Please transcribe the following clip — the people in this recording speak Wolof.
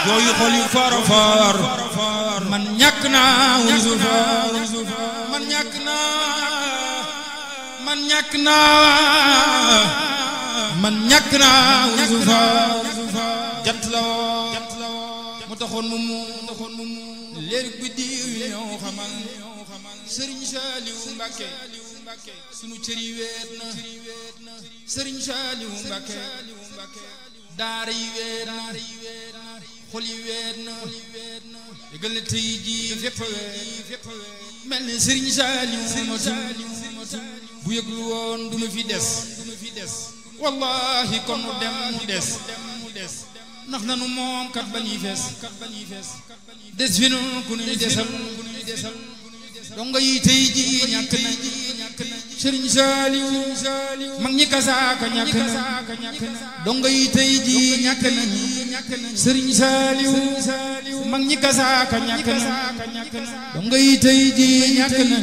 jooyu xol yu fara far man ñàkk naa wursu far man ñàkk naa wursu far jant la mu taxoon mu léegi guddi ñëw xamal Sëriñ Saaliw Mbàkke sunu cër yi weet na Sëriñ Saaliw Mbàkke daara yi weet na xol yi weet na yëgal na tey jii fépp mel ni Sëriñ Saaliw matu bu yëglu woon du nu fi des wallahi kon mu dem mu des ndax nanu moom kat ba ñuy fees des fi nu ku nuy desal donga yi tey ji ñàkk na Sëriñ Saaliw mag ñi kasaaka ñàkk na donga yi tey ji ñàkk na Sëriñ Saaliw mag ñi kasaaka ñàkk na donga yi tey ji ñàkk na